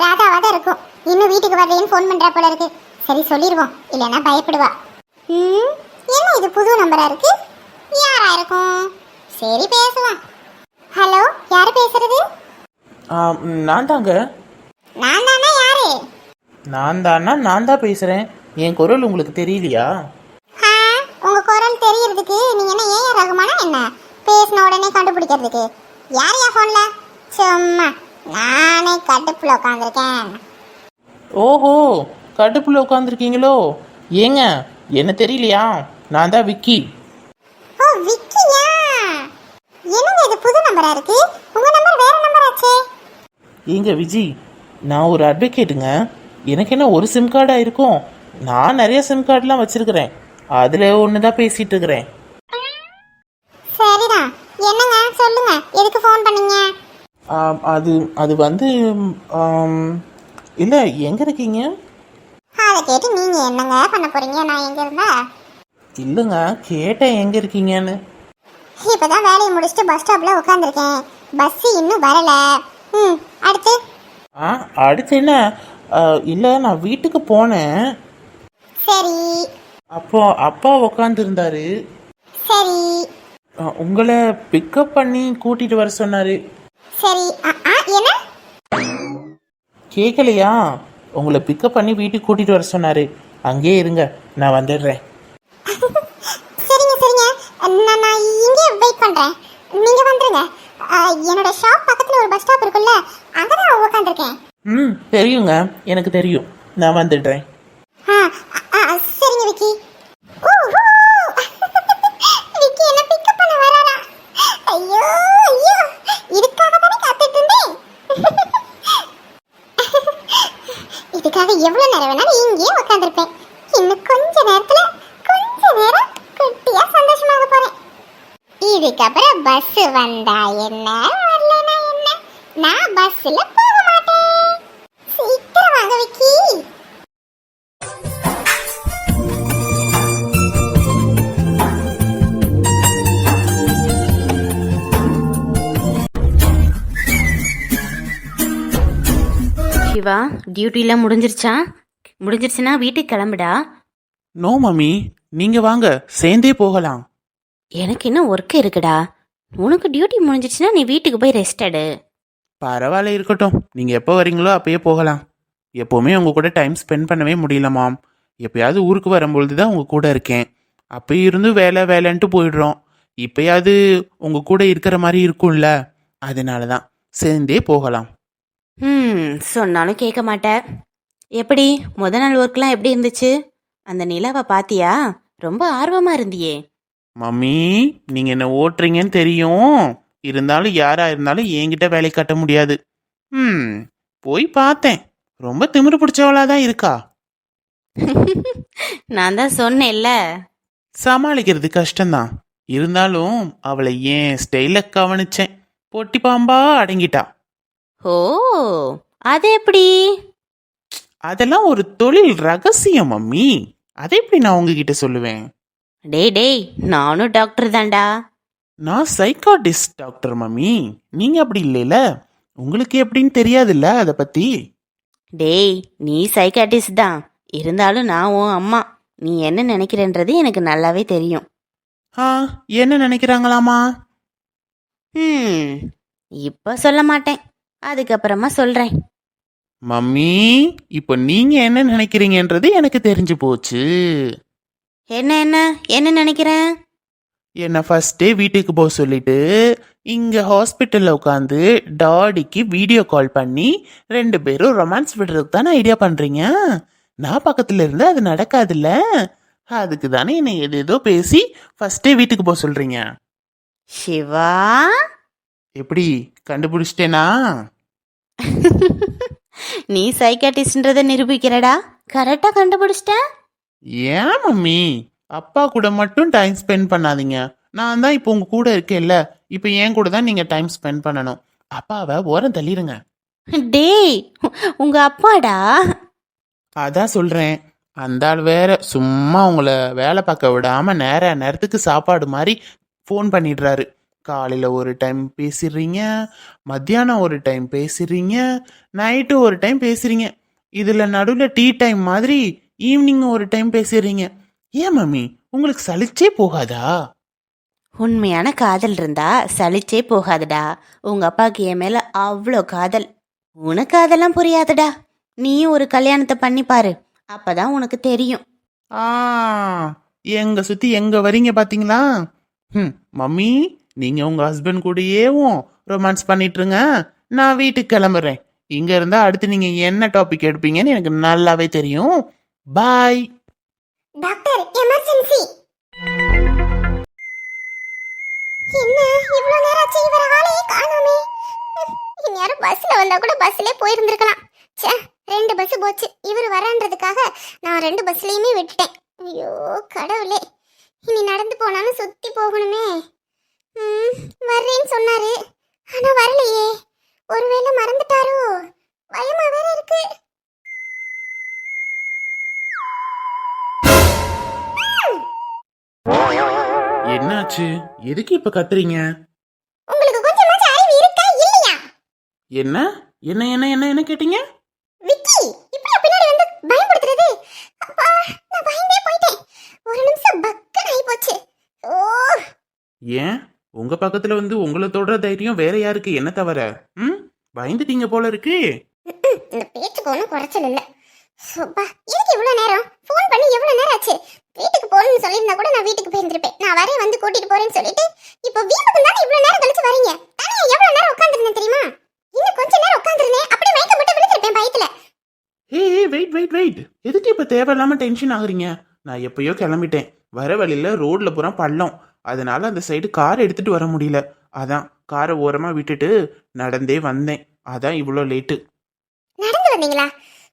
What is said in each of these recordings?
ராதாவா தான் இருக்கும். இன்னும் வீட்டுக்கு வரலைன்னு ஃபோன் பண்றா போல இருக்கு. சரி சொல்லிடுவோம், இல்லைன்னா பயப்படுவா. என்ன இது புது நம்பரா இருக்கு? யாரா இருக்கும்? சரி பேசுவான். ஹலோ, யாரு பேசுறது? நான் தாங்க. நான் தானா? யாரு? நான் தான் பேசுகிறேன். என் குரல் உங்களுக்கு தெரியலையா? உங்க குரல் தெரியறதுக்கு நீங்க என்ன ஏன் ரகுமானா என்ன? பேசின உடனே கண்டுபிடிக்கிறதுக்கு யார் ஃபோன்ல? சும்மா நானே கடுப்புல உட்காந்துருக்கேன். ஓஹோ, கடுப்புல உட்காந்துருக்கீங்களோ? ஏங்க என்ன தெரியலையா? நான் தான் விக்கி. ஓ விக்கியா? என்னங்க இது புது நம்பரா இருக்கு? உங்க நம்பர் வேற நம்பர் ஆச்சே. ஏங்க விஜி, நான் ஒரு அட்வொகேட்டுங்க. எனக்கு என்ன ஒரு சிம் கார்டாக இருக்கும்? நான் நிறைய சிம் கார்டெலாம் வச்சுருக்கிறேன். அதில் ஒன்று தான் பேசிகிட்டு இருக்கிறேன். சரிதான். என்னங்க சொல்லுங்க, எதுக்கு ஃபோன் பண்ணீங்க? அது வந்து இல்லை, எங்கே இருக்கீங்க? அதை கேட்டு நீங்க என்னங்க பண்ண போறீங்க? நான் எங்க இருந்தா? இல்லைங்க, கேட்டேன் எங்கே இருக்கீங்கன்னு. இப்பதான் வேலையை முடிச்சுட்டு பஸ் ஸ்டாப்ல உட்காந்துருக்கேன். பஸ் இன்னும் வரல. அடுத்து? அடுத்து என்ன? இல்லை, நான் வீட்டுக்கு போனேன். சரி. அப்போ அப்பா உக்காந்துருந்தாரு. சரி. உங்களை பிக்கப் பண்ணி கூட்டிட்டு வர சொன்னாரு. சரி. என்ன கேட்கலையா? உங்களை பிக்கப் பண்ணி வீட்டுக்கு கூட்டிட்டு வர சொன்னாரு. அங்கேயே இருங்க, நான் வந்துடுறேன். சரிங்க சரிங்க, நான் இங்கே வெயிட் பண்றேன். நீங்க வந்துருங்க. என்னோட ஷாப் பக்கத்துல ஒரு பஸ் ஸ்டாப் இருக்குல்ல, அங்கதான் உட்காந்துருக்கேன். தெரியுங்க, எனக்கு தெரியும். நான் வந்துடுறேன். சரிங்க விக்கி. விக்கி என்ன பிக்கப் பண்ண வராரா? ஐயோ ஐயோ, இதுக்காக தானே காத்துட்டு இருந்தேன். இதுக்காக எவ்வளவு நேரம் வேணாலும் இங்கேயே உட்காந்துருப்பேன். இன்னும் கொஞ்ச நேரம் குட்டியா சந்தோஷமாக போறேன். இதுக்கப்புறம் பஸ் வந்தா என்ன, வரலனா என்ன, நான் பஸ்ல போக மாட்டேன். சீக்கிரம் வாங்க விக்கி. சிவா, டியூட்டிலாம் முடிஞ்சிருச்சுன்னா வீட்டுக்கு கிளம்புடா. நோ மம்மி, நீங்க வாங்க, சேர்ந்தே போகலாம். எனக்கு இன்னும் ஒர்க் இருக்குடா. உனக்கு டியூட்டி முடிஞ்சிருச்சுன்னா நீ வீட்டுக்கு போய் ரெஸ்ட் எடு. பரவாயில்ல, இருக்கட்டும். நீங்க எப்போ வரீங்களோ அப்பயே போகலாம். எப்போவுமே உங்க கூட டைம் ஸ்பெண்ட் பண்ணவே முடியல மாம். எப்பயாவது ஊருக்கு வரும்பொழுது தான் உங்க கூட இருக்கேன். அப்போ இருந்து வேலைன்ட்டு போயிடுறோம். இப்பயாவது உங்க கூட இருக்கிற மாதிரி இருக்கும்ல, அதனால தான் சேர்ந்தே போகலாம். சொன்னாலும் கேட்க மாட்டேன். எப்படி நாள் ஒர்க்லாம் எப்படி இருந்துச்சு? அந்த நிலாவை பாத்தியா? ரொம்ப ஆர்வமா இருந்தியே. மம்மி, நீங்க என்ன ஓட்டுறீங்கன்னு தெரியும். இருந்தாலும் யாரா இருந்தாலும் என்கிட்ட வேலை கட்ட முடியாது. போய் பார்த்தேன். ரொம்ப திமிரு பிடிச்சவளா தான் இருக்கா. நான் தான் சொன்னேன்ல. சமாளிக்கிறது கஷ்டம்தான். இருந்தாலும் அவளை ஏன் ஸ்டைல கவனிச்சேன். பொட்டி பாம்பா அடங்கிட்டா. ஓ, அது எப்படி? அதெல்லாம் ஒரு தொழில் ரகசியம் மம்மி. அதை எப்படி நான் உங்ககிட்ட சொல்லுவேன்? டேய், நானும் டாக்டர் தான்டா. நான் சைக்காட்டிஸ்ட் டாக்டர் மம்மி. நீங்க அப்படி இல்லைல, உங்களுக்கு எப்படின்னு தெரியாதுல்ல அதை பத்தி. டேய், நீ சைக்காட்டிஸ்ட் தான். இருந்தாலும் நான் உன் அம்மா. நீ என்ன நினைக்கிறன்றது எனக்கு நல்லாவே தெரியும். என்ன நினைக்கிறாங்களாமா? இப்ப சொல்ல மாட்டேன், அதுக்கப்புறமா சொல்றேன். மம்மி, இப்போ நீங்க என்ன நினைக்கிறீங்கன்றது எனக்கு தெரிஞ்சு போச்சு. என்ன நினைக்கிறேன்? என்ன ஃபர்ஸ்டே வீட்டுக்கு போக சொல்லிட்டு இங்க ஹாஸ்பிட்டல்ல உட்காந்து டாடிக்கு வீடியோ கால் பண்ணி 2 பேரும் ரொமான்ஸ் விடுறதுக்கு தானே ஐடியா பண்றீங்க. நான் பக்கத்துல இருந்து அது நடக்காதுல்ல, அதுக்கு தானே என்ன ஏதேதோ பேசி ஃபர்ஸ்டே வீட்டுக்கு போக சொல்றீங்க. சிவா, எப்படி கண்டுபிடிச்சிட்டேனா? நீ சைக்காட்டிஸ்ட்ன்றதை நிரூபிக்கிறடா. கரெக்டா கண்டுபிடிச்சிட்ட. ஏன் மம்மி, அப்பா கூட மட்டும் டைம் ஸ்பெண்ட் பண்ணாதீங்க. நான் தான் இப்போ உங்க கூட இருக்கேன்ல, இப்போ என் கூட தான் நீங்க டைம் ஸ்பெண்ட் பண்ணணும். அப்பாவை ஓரம் தள்ளிடுங்க. டேய், உங்க அப்பாடா. அதான் சொல்றேன். அந்த ஆள் வேற சும்மா உங்களை வேலை பார்க்க விடாம நேரத்துக்கு சாப்பாடு மாதிரி ஃபோன் பண்ணிடுறாரு. காலையில் ஒரு டைம் பேசிடுறீங்க, மத்தியானம் ஒரு டைம் பேசிடுறீங்க, நைட்டு ஒரு டைம் பேசுறீங்க. இதில் நடுவில் டீ டைம் மாதிரி ஈவினிங் ஒரு டைம் பேசிடுறீங்க. ஏன் மம்மி உங்களுக்கு சலிச்சே போகாதா? உண்மையான காதல் இருந்தா சலிச்சே போகாதுடா. உங்க அப்பாவுக்கு என் மேல அவ்வளோ காதல். உனக்கு அதெல்லாம் புரியாதுடா. நீயும் ஒரு கல்யாணத்தை பண்ணி பாரு, அப்பதான் உனக்கு தெரியும். ஆ எங்க சுத்தி எங்க வரீங்க பாத்தீங்களா? மம்மி நீங்க உங்க ஹஸ்பண்ட் கூடயேவும் ரொமான்ஸ் பண்ணிட்டுருங்க, நான் வீட்டுக்கு கிளம்புறேன். இங்க இருந்தா அடுத்து நீங்க என்ன டாபிக் எடுப்பீங்கன்னு எனக்கு நல்லாவே தெரியும். பாய். Doctor emergency. என்ன இவ்வளவு நேரம் ஆச்சு, இவர ஆளையே காணோமே. இந்நேரம் பஸ்ல வந்தா கூட பஸ்லயே போயிருந்திருக்கலாம். ச்சே, 2 பஸ் போச்சு. இவர் வரன்றதுக்காக நான் 2 பஸ்லயுமே விட்டுட்டேன். ஐயோ கடவுளே, இனி நடந்து போனாலும் சுத்தி போகணுமே. வர்றேன்னு சொன்னாரு, ஆனா வரலையே. ஒருவேளை மறந்துட்டாரோ? பயமா வேற இருக்கு. என்னாச்சு? எதுக்கு இப்ப கத்துறீங்க? உங்களுக்கு கொஞ்சமாச்சும் அறிவு இருக்கா இல்லையா? என்ன என்ன என்ன என்ன என்ன கேட்டீங்க? விக்கி இப்படி பின்னாடி வந்து பயப்படுத்துறது. அப்பா நான் பயந்தே போயிட்டேன். ஒரு நிமிஷம் பக்கன் ஆகி போச்சு. ஓ ஏன் உங்க பக்கத்துல வந்து உங்களை தொடர தைரியம் வேற யாருக்கு என்ன தவிர? பயந்துட்டீங்க போல இருக்கு. இந்த பேச்சுக்கு ஒன்றும் குறைச்சல் இல்லை. சுப்பா எதுக்கு இவ்வளோ நேரம்? ஃபோன் பண்ணி எவ்வளோ நேரம் ஆச்சு? வீட்டுக்கு போகணும்னு சொல்லியிருந்தா கூட நான் வீட்டுக்கு போயிருந்திருப்பேன். நான் வரே வந்து கூட்டிட்டு போறேன்னு சொல்லிட்டு இப்போ வீட்டுக்கு தானே இவ்வளோ நேரம் கழிச்சு வரீங்க. தனியா எவ்வளோ நேரம் உட்காந்துருந்தேன் தெரியுமா? இன்னும் கொஞ்ச நேரம் உட்காந்துருந்தேன், அப்படியே மயக்கம் போட்டு விழுந்திருப்பேன் பயத்துல. ஏய் வெயிட் வெயிட் வெயிட், எதுக்கு இப்ப தேவையில்லாம டென்ஷன் ஆகுறீங்க? நான் எப்பயோ கிளம்பிட்டேன். வர வழியில ரோட்ல பூரா பள்ளம், அதனால அந்த சைடு கார் எடுத்துட்டு வர முடியல. அதான் காரை ஓரமா விட்டுட்டு நடந்தே வந்தேன். அதான் இவ்வளோ லேட்டு. நடந்து வந்தீங்களா?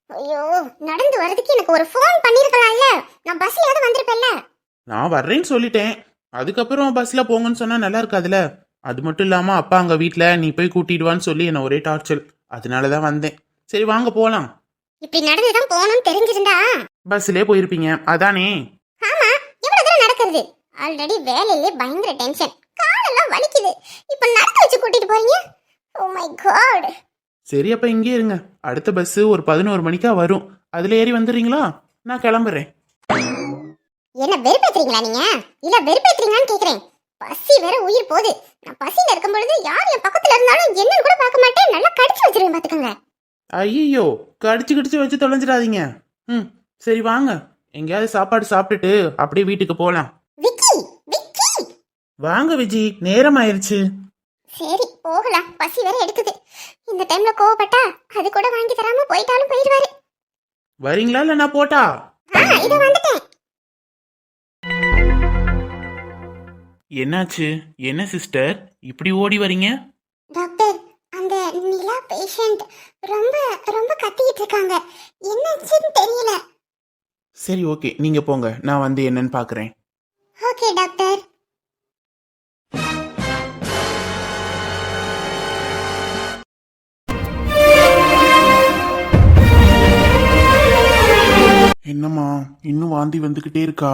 ஐயோ, நடந்து வரதுக்கு எனக்கு ஒரு ஃபோன் பண்ணிருக்கலாம்ல. நான் பஸ்லயாவது வந்திருப்பேன்ல. நான் வர்றேன்னு சொல்லிட்டேன். அதுக்கப்புறம் பஸ்ல போங்கன்னு சொன்னா நல்லா இருக்காதுல்ல. அது மட்டும் இல்லாம அப்பா அங்க வீட்ல நீ போய் கூட்டிடுவான்னு சொல்லி என்ன ஒரே டார்ச்சல். அதனாலதான் வந்தேன். சரி வாங்க போலாம். இப்படி நடந்துதான் போகணும்னு தெரிஞ்சிருந்தா பஸ்லயே போயிருப்பீங்க அதானே? ஆமா, எவ்வளவு தூரம் நடக்கிறது? ஆல்ரெடி வேலையிலே பயங்கர டென்ஷன், காலெல்லாம் வலிக்குது. இப்ப நடக்க வச்சு கூட்டிட்டு போறீங்க? Oh my god. சரி அப்ப இங்கே இருங்க. அடுத்த பஸ் ஒரு 11 மணிக்கா வரும். அதுல ஏறி வந்துடுறீங்களா? நான் கிளம்புறேன். என்ன வெறுப்பேத்துறீங்களா நீங்க? இல்ல வெறுப்பேத்துறீங்களான்னு கேக்குறேன். பசி வேற உயிர் போகுது. நான் பசியில இருக்கும் பொழுது யார் என் பக்கத்துல இருந்தாலும் என்னன்னு கூட பார்க்க மாட்டேன். நல்லா கடிச்சு வச்சிருவேன் பாத்துக்கோங்க. ஐயோ, கடிச்சு கடிச்சு வச்சு தொலைஞ்சிடாதீங்க. சரி வாங்க, எங்கேயாவது சாப்பாடு சாப்பிட்டுட்டு அப்படியே வீட்டுக்கு போலாம். விக்கி விக்கி வாங்க விஜி, நேரம் ஆயிருச்சு. சரி போகலாம், பசி வேற எடுக்குது. இந்த டைம்ல கோவப்பட்டா அது கூட வாங்கி தராம போயிட்டாலும் போயிடுவாரு. வரீங்களா இல்ல நான் போட்டா? இத வந்துட்டேன். என்னாச்சு? என்ன சிஸ்டர் இப்படி ஓடி வரீங்க? டாக்டர், அந்த நிலா பேஷண்ட் ரொம்ப ரொம்ப கத்திக்கிட்டு இருக்காங்க. என்னாச்சுன்னு தெரியல. சரி ஓகே, நீங்க போங்க, நான் வந்து என்னன்னு பாக்குறேன். Okay doctor. என்னம்மா இன்னும் வாந்தி வந்துகிட்டே இருக்கா?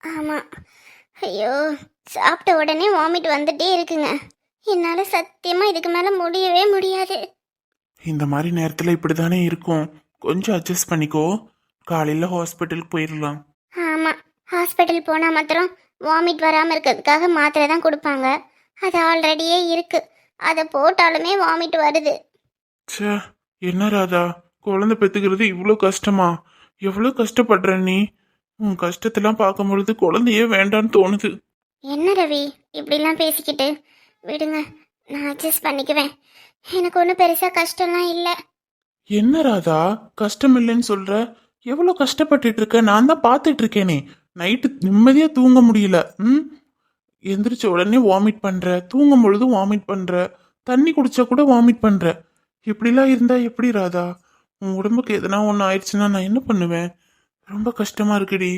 ஆமா. ஐயோ, சாப்பிட்ட உடனே வாமிட் வந்துட்டே இருக்குங்க. என்னால சத்தியமா இதுக்கு மேல முடியவே முடியாது. இந்த மாதிரி நேரத்துல இப்படிதானே இருக்கும். கொஞ்சம் அட்ஜஸ்ட் பண்ணிக்கோ. காலையில ஹாஸ்பிட்டலுக்கு போயிடலாம். ஆமா, ஹாஸ்பிட்டல் போனா மாத்திரம் வாமிட் வராம இருக்கிறதுக்காக மாத்திரை தான் கொடுப்பாங்க. அது ஆல்ரெடியே இருக்கு. அதை போட்டாலுமே வாமிட் வருது. ச்சே, என்ன ராதா, குழந்தை பெத்துக்கிறது இவ்வளோ கஷ்டமா? எவ்வளோ கஷ்டப்படுற நீ? உன் கஷ்டத்தெல்லாம் பார்க்கும் பொழுது குழந்தையே வேண்டான்னு தோணுது. என்ன ரவி இப்படிலாம் பேசிக்கிட்டு? விடுங்க, நான் அட்ஜஸ்ட் பண்ணிக்குவேன். எனக்கு ஒன்றும் பெருசா கஷ்டம்லாம் இல்லை. என்ன ராதா கஷ்டம் இல்லைன்னு சொல்ற? எவ்வளோ கஷ்டப்பட்டுட்டு இருக்க, நான் தான் பார்த்துட்டு இருக்கேனே. நைட்டு நிம்மதியா தூங்க முடியல. எந்திரிச்ச உடனே வாமிட் பண்ற, தூங்கும் பொழுது வாமிட் பண்ற, தண்ணி குடிச்சா கூட வாமிட் பண்ற. இப்படிலாம் இருந்தா எப்படி ராதா? உன் உடம்புக்கு எதனா ஒன்று ஆயிடுச்சுன்னா நான் என்ன பண்ணுவேன்? ரொம்ப கஷ்டமா இருக்குடி.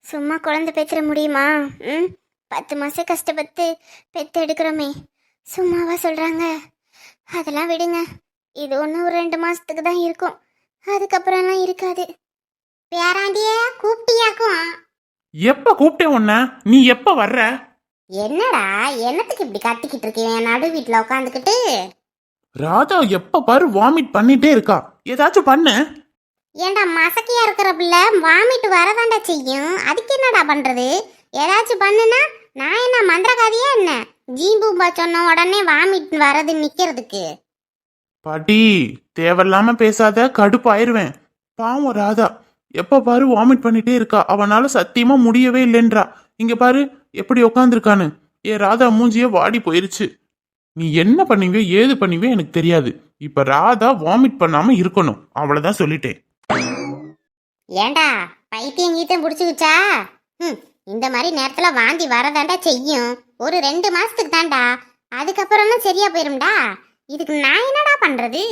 சும்மா குழந்தை பெற்றுற முடியுமா? 10 மாசம் கஷ்டப்பட்டு பெத்து எடுக்கிறோமே, சும்மாவா சொல்றாங்க? அதெல்லாம் விடுங்க. இது ஒன்று ஒரு 2 மாசத்துக்கு தான் இருக்கும். அதுக்கப்புறம்லாம் இருக்காது. பேராண்டிய கூப்பிட்டியாக்கும்? எப்ப கூப்பிட்டேன் உன்ன? நீ எப்ப வர்ற? என்னடா என்னத்துக்கு இப்படி கத்திக்கிட்டு இருக்கீங்க நடு வீட்டுல உட்காந்துக்கிட்டு? ராதா எப்ப பாரு வாமிட் பண்ணிட்டே இருக்கா, ஏதாச்சும் பண்ண. ஏன்டா மசக்கியா இருக்கிற பிள்ளை வாமிட் வரதாண்டா செய்யும், அதுக்கு என்னடா பண்றது? ஏதாச்சும் பண்ணுனா நான் என்ன மந்திரகாதியா என்ன? ஜீம்பூம்பா சொன்ன உடனே வாமிட் வரது நிக்கிறதுக்கு? பாட்டி தேவையில்லாம பேசாத, கடுப்பாயிருவேன். பாவம் ராதா எப்ப பாரு வாமிட் பண்ணிட்டே இருக்கா, அவனால சத்தியமா முடியவே இல்லைன்றா. இங்க பாரு எப்படி உக்காந்துருக்கான்னு. ராதா மூஞ்சியே வாடி போயிருச்சு. நீ என்ன பண்ணுவியோ ஏது பண்ணுவியோ எனக்கு தெரியாது. இப்ப ராதா வாமிட் பண்ணாம இருக்கணும், அவ்வளவுதான் சொல்லிட்டேன். ஏண்டா பைத்தியம் கீத்தம் பிடிச்சிக்கிச்சா? இந்த மாதிரி நேரத்துல வாந்தி வரதாண்டா செய்யும். ஒரு 2 மாசத்துக்கு தாண்டா, அதுக்கப்புறம் சரியா போயிரும்டா. இதுக்கு நான் என்னடா பண்றது?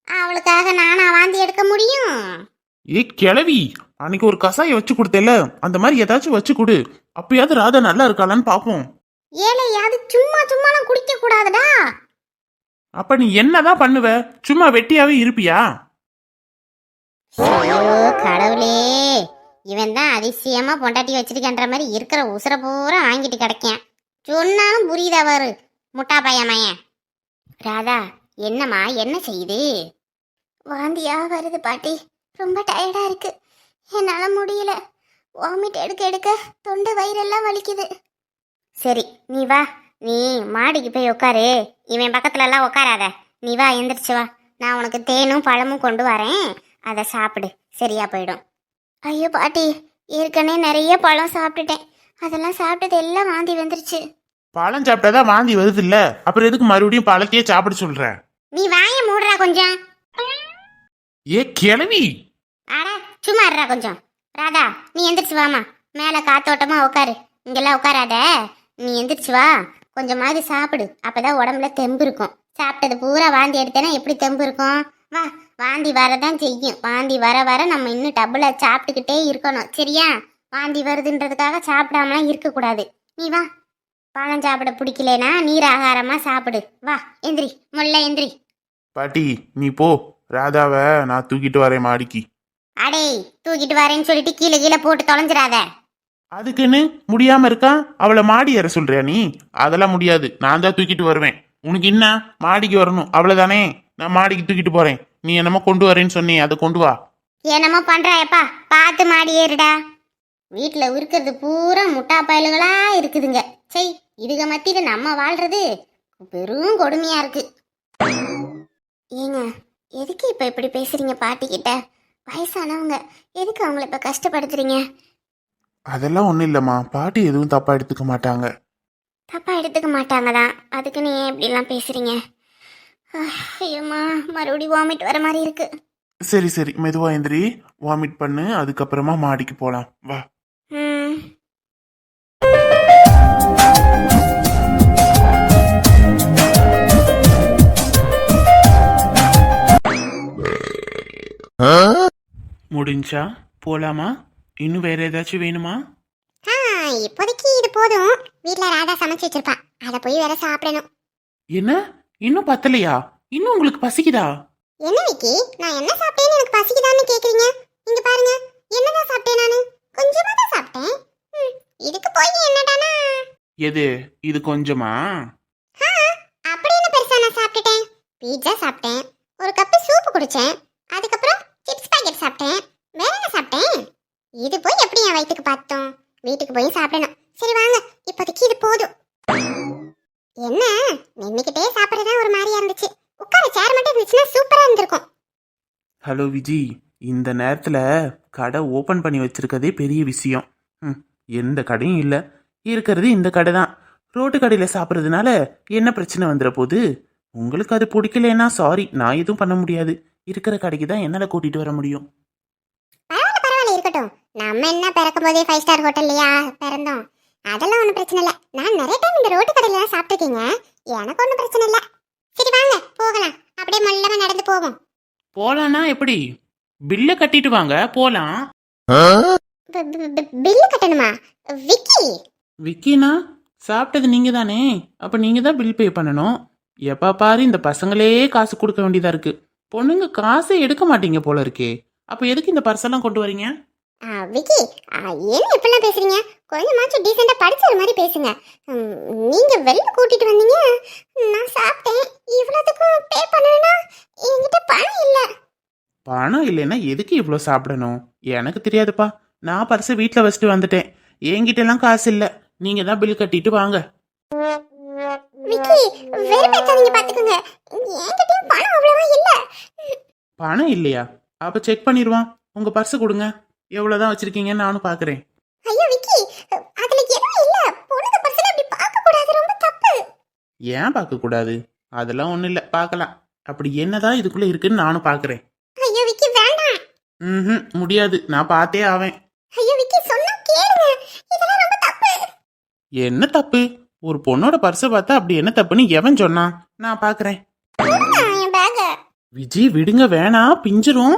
அவளுக்காக நானா வாந்தி எடுக்க முடியும்? கிழவி, அன்னைக்கு ஒரு கசாயம் வச்சு கொடுத்தேல, அந்த மாதிரி ஏதாச்சும் வச்சு கொடு. அப்பயாவது ராதா நல்லா இருக்காளான்னு பாப்போம். ஏலே அது சும்மா சும்மாலாம் குடிக்க கூடாதுடா. அப்ப நீ என்னதான் பண்ணுவ? சும்மா வெட்டியாவே இருப்பியா? ஐயோ கடவுளே, இவன் தான் அதிசயமா பொண்டாட்டி வச்சிருக்கன்ற மாதிரி இருக்கிற உசுர பூரா வாங்கிட்டு கிடைக்கேன். சொன்னாலும் புரியுதா பாரு முட்டா பையன். ராதா என்னம்மா என்ன செய்யுது? வாந்தியா வருது பாட்டி, ரொம்ப டயர்டா இருக்கு, என்னால முடியல. வாமிட் எடுக்க எடுக்க தொண்டை வயிறெல்லாம் வலிக்குது. சரி நீ வா, நீ மாடிக்கு போய் உட்காரு, இவன் பக்கத்துல எல்லாம் உட்காராத. நீ வா, எந்திரிச்சு வா, நான் உனக்கு தேனும் பழமும் கொண்டு வரேன், அதை சாப்பிடு, சரியா போயிடும். ஐயோ பாட்டி, ஏற்கனவே நிறைய பழம் சாப்பிட்டுட்டேன், அதெல்லாம் சாப்பிட்டது எல்லாம் வாந்தி வந்துருச்சு. பழம் சாப்பிட்டாதான் வாந்தி வருது இல்ல, அப்புறம் எதுக்கு மறுபடியும் பழத்தையே சாப்பிட சொல்ற? நீ வாய மூடுறா கொஞ்சம். கிழவி, அட சும்மா இருடா கொஞ்சம். ராதா நீ எந்திரிச்சு வாமா, மேல காத்தோட்டமா உட்காரு, இங்கெல்லாம் உட்காராத. நீ எந்திரிச்சு வா, கொஞ்சமாவது சாப்பிடு, அப்பதான் உடம்புல தெம்பு இருக்கும். சாப்பிட்டது பூரா வாந்தி எடுத்தேன்னா எப்படி தெம்பு இருக்கும்? வா, வாந்தி வரதான் செய்யும். வாந்தி வர வர நம்ம இன்னும் டபுளா சாப்பிட்டுக்கிட்டே இருக்கணும், சரியா? வாந்தி வருதுன்றதுக்காக சாப்பிடாமலாம் இருக்கக்கூடாது. நீ வா, பழம் சாப்பிட பிடிக்கலனா நீர் ஆகாரமா சாப்பிடு. வா எந்திரி, முல்ல எந்திரி. பாட்டி நீ போ, ராதாவை நான் தூக்கிட்டு வரேன் மாடிக்கு. அடே தூக்கிட்டு வரேன்னு சொல்லிட்டு கீழே கீழே போட்டு தொலைஞ்சிடாத. அதுக்குன்னு முடியாம இருக்கா, அவளை மாடி ஏற சொல்றியா நீ? அதெல்லாம் முடியாது, நான் தான் தூக்கிட்டு வருவேன். உனக்கு என்ன மாடிக்கு வரணும் அவ்வளவுதானே? நான் மாடிக்கு தூக்கிட்டு போறேன். நீ என்னமோ கொண்டு வரேன்னு சொன்னி, அதை கொண்டு வா. என்னமோ பண்றாயப்பா, பார்த்து மாடி ஏறுடா. வீட்டுல இருக்கிறது பூரா முட்டா பயலுகளா இருக்குதுங்க. சரி, இதுக மத்தியில நம்ம வாழ்றது பெரும் கொடுமையா இருக்கு. ஏங்க எதுக்கு இப்ப இப்படி பேசுறீங்க பாட்டி கிட்ட? வயசானவங்க, எதுக்கு அவங்கள இப்ப கஷ்டப்படுத்துறீங்க? அதெல்லாம் ஒண்ணும் இல்லம்மா, பாட்டி எதுவும் தப்பா எடுத்துக்க மாட்டாங்க. தப்பா எடுத்துக்க மாட்டாங்க தான், அதுக்கு நீ ஏன் இப்படி எல்லாம் பேசுறீங்க? ஐயோம்மா, மறுபடியும் வாமிட் வர மாதிரி இருக்கு. சரி சரி, மெதுவா எந்திரி, வாமிட் பண்ணு, அதுக்கப்புறமா மாடிக்கு போலாம், வா. முடிஞ்சா போலாமா? இன்னும் வேற ஏதாச்சும் வேணுமா? இப்போதைக்கு இது போதும். வீட்ல ராதா சமைச்சு வச்சிருப்பா, அத போய் வேற சாப்பிடணும். என்ன இன்னும் பத்தலையா? இன்னும் உங்களுக்கு பசிக்குதா? என்ன விக்கி, நான் என்ன சாப்பிட்டேன்னு எனக்கு பசிக்குதான்னு கேக்குறீங்க? இங்க பாருங்க, என்னதான் சாப்பிட்டேன் நானு? கொஞ்சமா தான் சாப்பிட்டேன். இதுக்கு போய் என்னடானா? எது இது கொஞ்சமா? அப்படி என்ன பெருசா நான் சாப்பிட்டுட்டேன்? பீட்சா சாப்பிட்டேன், ஒரு கப் சூப் குடிச்சேன், அதுக்கப்புறம் சிப்ஸ் பாக்கெட் சாப்பிட்டேன். வேற என்ன சாப்பிட்டேன்? இது போய் எப்படி என் வயிற்றுக்கு பார்த்தோம்? வீட்டுக்கு போய் சாப்பிடணும். சரி வாங்க, இப்போதைக்கு இது போதும். என்ன நின்னுக்கிட்டே சாப்பிடுறதா ஒரு மாதிரியா இருந்துச்சு, உட்கார சேர் மட்டும் இருந்துச்சுன்னா சூப்பரா இருந்திருக்கும். ஹலோ விஜி, இந்த நேரத்துல கடை ஓபன் பண்ணி வச்சிருக்கதே பெரிய விஷயம். எந்த கடையும் இல்லை, இருக்கிறது இந்த கடை தான். ரோட்டு கடையில் சாப்பிட்றதுனால என்ன பிரச்சனை வந்துட போகுது? உங்களுக்கு அது பிடிக்கலன்னா சாரி, நான் எதுவும் பண்ண முடியாது. இருக்கிற கடைக்கு தான் என்னால் கூட்டிகிட்டு வர முடியும். பரவாயில்ல இருக்கட்டும், நம்ம என்ன பிறக்கும் போதே 5 ஸ்டார் ஹோட்டல்லையா பிறந்தோம்? அதெல்லாம் ஒன்றும் பிரச்சனை இல்லை. நான் நிறைய டைம் இந்த ரோட்டு கடையில தான் சாப்பிட்டுருக்கீங்க, எனக்கு ஒன்றும் பிரச்சனை இல்லை. சரி வாங்க போகலாம், அப்படியே மொல்லமா நடந்து போவோம். போலான்னா எப்படி? பில்லை கட்டிட்டு வாங்க போலாம். பில்லு கட்டணுமா விக்கி? விக்கினா சாப்பிட்டது நீங்க தானே, அப்ப நீங்க தான் பில் பே பண்ணணும். எப்ப பாரு இந்த பசங்களே காசு கொடுக்க வேண்டியதா இருக்கு. பொண்ணுங்க காசை எடுக்க மாட்டீங்க போல இருக்கே. அப்ப எதுக்கு இந்த பர்செல்லாம் கொண்டு வரீங்க? விக்கி, என்ன இப்பெல்லாம் பேசுறீங்க? கொஞ்சமாச்சும் டீசெண்டா படிச்ச மாதிரி பேசுங்க. நீங்க வெளில கூட்டிட்டு வந்தீங்க, நான் சாப்பிட்டேன். இவ்வளவுக்கும் பே பண்ணணும்னா என்கிட்ட பணம் இல்ல. பணம் இல்லைன்னா எதுக்கு இவ்வளோ சாப்பிடணும்? எனக்கு தெரியாதுப்பா. நான் பர்ஸை வீட்டில் வச்சுட்டு வந்துட்டேன். என்கிட்ட எல்லாம் காசு இல்லை. நீங்க தான் பில் கட்டிட்டு வாங்க. விக்கி, வெறுப்பேத்தாதீங்க பாத்துக்கோங்க. என்கிட்டயும் பணம் அவ்வளவா இல்ல. பணம் இல்லையா? அப்ப செக் பண்ணிடுவான். உங்க பர்ஸ் கொடுங்க. எவ்வளவுதான் வச்சிருக்கீங்கன்னு நானும் பாக்குறேன். ஐயோ விக்கி, அதுல எதுவும் இல்ல. பொண்ணுங்க பர்ஸ்ல அப்படி பார்க்க கூடாது, ரொம்ப தப்பு. ஏன் பார்க்க கூடாது? அதெல்லாம் ஒண்ணும் இல்ல, பார்க்கலாம். அப்படி என்னதான் இதுக்குள்ள இருக்குன்னு நானும் பாக்குறேன். ஐயோ விக்கி, வேண்டாம். முடியாது. நான் பார்த்தே ஆவேன். ஐயோ விக்கி, சொன்னா கேளுங்க. இதெல்லாம் ரொம்ப தப்பு. என்ன தப்பு? ஒரு பொண்ணோட பர்ஸை பார்த்தா அப்படி என்ன தப்புன்னு எவன் சொன்னான்? நான் பாக்குறேன். என் பேக் விஜய் விடுங்க, வேணாம், பிஞ்சிரும்.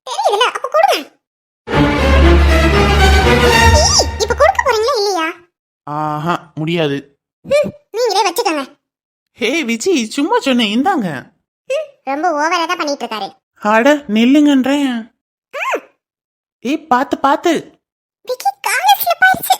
தெரியுதுல, அப்ப கொடுங்க. இப்ப கொடுக்க போறீங்களா இல்லையா? ஆஹா, முடியாது. நீங்களே வச்சுக்கோங்க. ஹே விஜய், சும்மா சொன்னேன், இந்தாங்க. ரொம்ப ஓவரா தான் பண்ணிட்டு இருக்காரு. அட நில்லுங்கன்றேன். ஏய், பார்த்து பார்த்து. விக்கி, காலர் ஸ்லிப் ஆயிடுச்சு.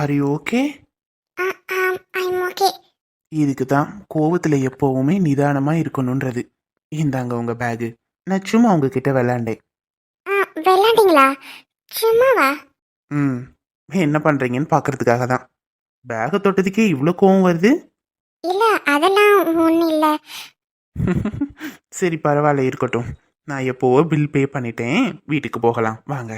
Are you okay? I'm okay. இதுக்கு தான் கோவத்தில் எப்போவுமே நிதானமாக இருக்கணுன்றது. இந்தாங்க உங்க பேகு. நான் சும்மா உங்ககிட்ட விளாண்டேன். விளையாண்டீங்களா? சும்மாவா? என்ன பண்ணுறீங்கன்னு பார்க்கறதுக்காக தான். பேகை தொட்டதுக்கே இவ்வளோ கோவம் வருது? இல்ல, அதெல்லாம் ஒண்ணும் இல்ல. சரி, பரவாயில்ல, இருக்கட்டும். நான் எப்போவோ பில் பே பண்ணிட்டேன். வீட்டுக்கு போகலாம் வாங்க.